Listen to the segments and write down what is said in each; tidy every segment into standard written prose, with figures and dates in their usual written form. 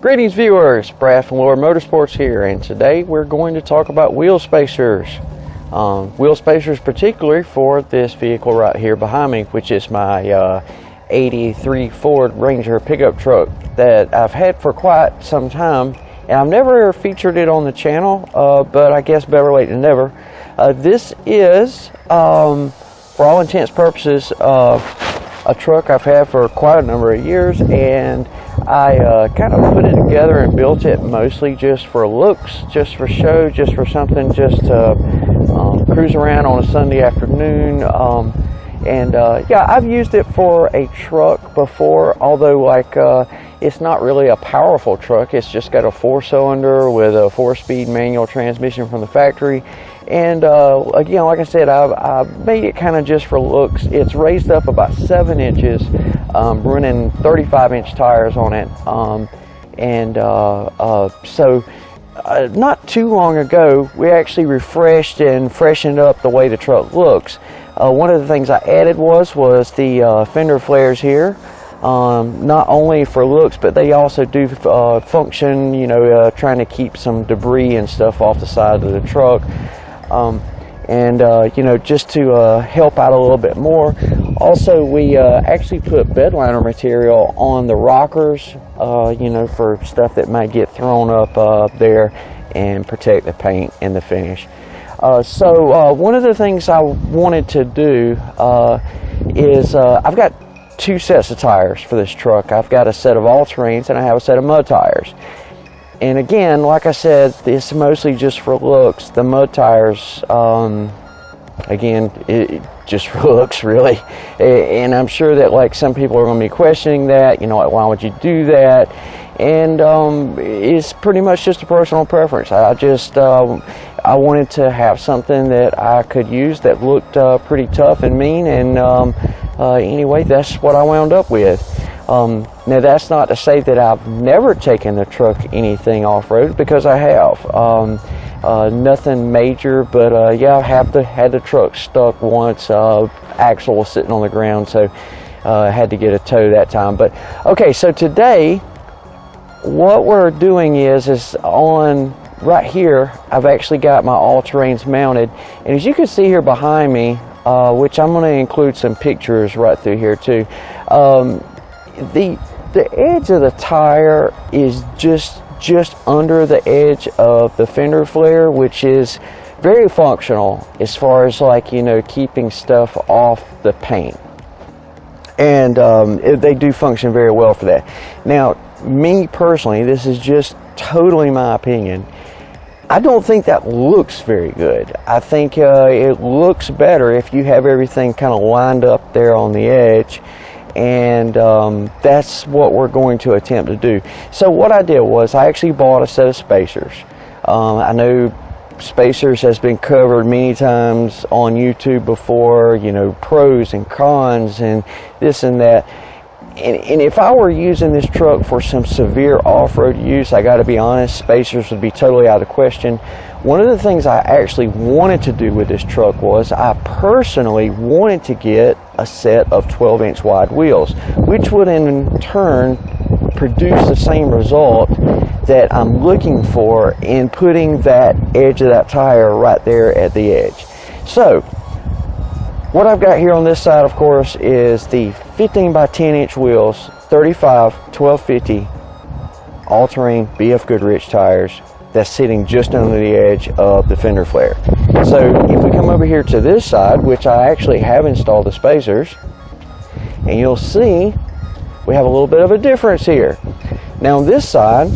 Greetings viewers, Brad from Motorsports here, and today we're going to talk about wheel spacers. Wheel spacers particularly for this vehicle right here behind me, which is my 83 Ford Ranger pickup truck that I've had for quite some time, and I've never featured it on the channel, but I guess better late than never. This is, for all intents and purposes, a truck I've had for quite a number of years, and I kind of put it together and built it mostly just for looks, just for show, just for something, just to cruise around on a Sunday afternoon. Yeah, I've used it for a truck before, although it's not really a powerful truck. It's just got a 4-cylinder with a 4-speed manual transmission from the factory. And again, like I said, I made it kind of just for looks. It's raised up about 7 inches, running 35-inch tires on it. So not too long ago, we actually refreshed and freshened up the way the truck looks. One of the things I added was the fender flares here. Not only for looks, but they also do function, trying to keep some debris and stuff off the side of the truck. Just to help out a little bit more. Also, we actually put bed liner material on the rockers, for stuff that might get thrown up there and protect the paint and the finish. One of the things I wanted to do is I've got 2 sets of tires for this truck. I've got a set of all-terrains and I have a set of mud tires. And again, like I said, it's mostly just for looks. The mud tires, again, it just for looks, really. And I'm sure that some people are going to be questioning that, why would you do that? And it's pretty much just a personal preference. I wanted to have something that I could use that looked pretty tough and mean, and anyway, that's what I wound up with. Now that's not to say that I've never taken the truck anything off-road, because I have. Nothing major, but yeah, I have had the truck stuck once. Axle was sitting on the ground, so I had to get a tow that time. But okay, so today what we're doing is on right here, I've actually got my all-terrains mounted, and as you can see here behind me, which I'm going to include some pictures right through here too. The edge of the tire is just under the edge of the fender flare, which is very functional as far as keeping stuff off the paint, and they do function very well for that. Now, me personally, this is just totally my opinion, I don't think that looks very good. I think it looks better if you have everything kind of lined up there on the edge, and that's what we're going to attempt to do. So what I did was I actually bought a set of spacers. I know spacers has been covered many times on YouTube before, pros and cons and this and that. And if I were using this truck for some severe off-road use, I got to be honest, spacers would be totally out of the question. One of the things I actually wanted to do with this truck was I personally wanted to get a set of 12-inch wide wheels, which would in turn produce the same result that I'm looking for in putting that edge of that tire right there at the edge. So what I've got here on this side, of course, is the 15 by 10 inch wheels, 35 1250 all-terrain BF Goodrich tires that's sitting just under the edge of the fender flare. So if we come over here to this side, which I actually have installed the spacers, and you'll see we have a little bit of a difference here. Now on this side,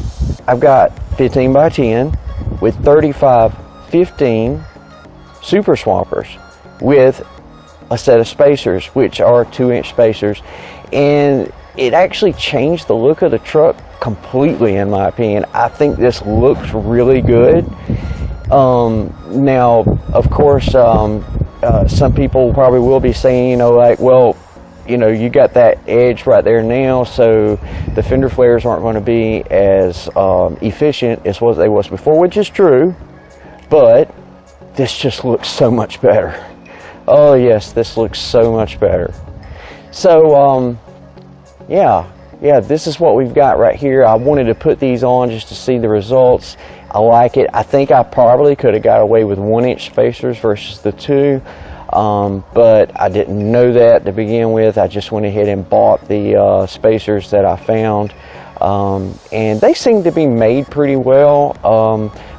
I've got 15 by 10 with 35 15 super swampers with a set of spacers, which are 2-inch spacers, and it actually changed the look of the truck completely, in my opinion. I think this looks really good. Now, of course, some people probably will be saying, you got that edge right there now, so the fender flares aren't going to be as efficient as what they was before, which is true, but this just looks so much better. Oh yes, this looks so much better. So yeah, yeah, this is what we've got right here. I wanted to put these on just to see the results. I like it. I think I probably could have got away with 1-inch spacers versus the 2, but I didn't know that to begin with. I just went ahead and bought the spacers that I found, and they seem to be made pretty well.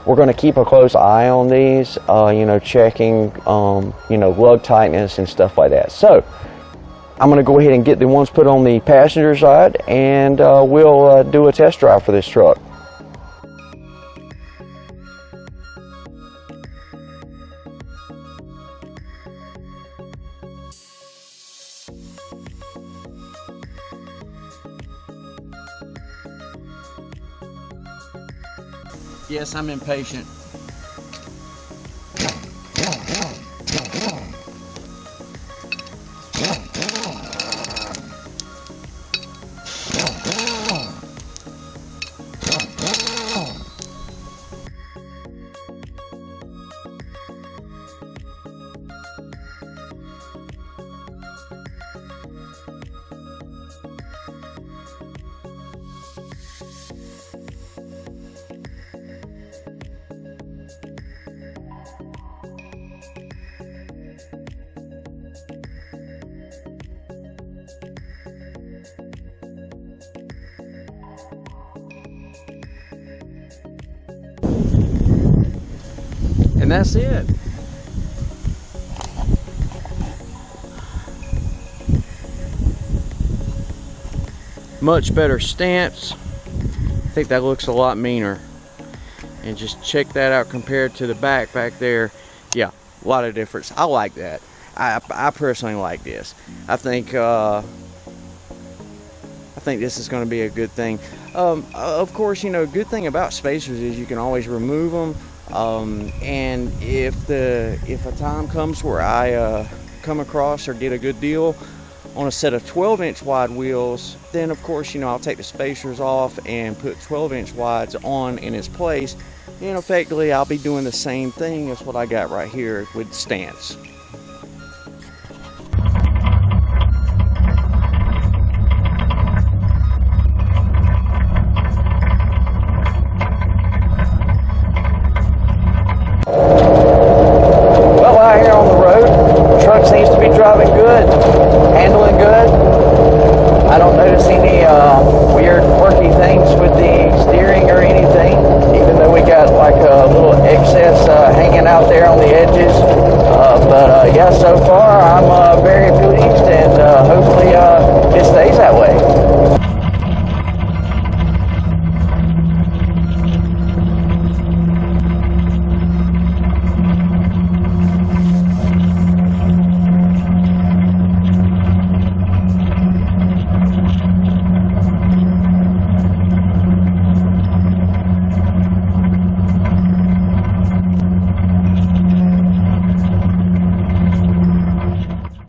We're going to keep a close eye on these, you know, checking, you know, lug tightness and stuff like that. So I'm going to go ahead and get the ones put on the passenger side, and we'll do a test drive for this truck. Yes, I'm impatient. And that's it. Much better stance. I think that looks a lot meaner. And just check that out compared to the back there. Yeah, a lot of difference. I like that. I personally like this. I think this is going to be a good thing. Of course, you know, good thing about spacers is you can always remove them. And if a time comes where I come across or get a good deal on a set of 12-inch wide wheels, then of course, you know, I'll take the spacers off and put 12-inch wides on in its place, and effectively I'll be doing the same thing as what I got right here with stance. Driving good, handling good. I don't notice any weird quirky things with the steering or anything, even though we got like a little excess hanging out there on the edges. But yeah, so far I'm very pleased, and hopefully it stays that way.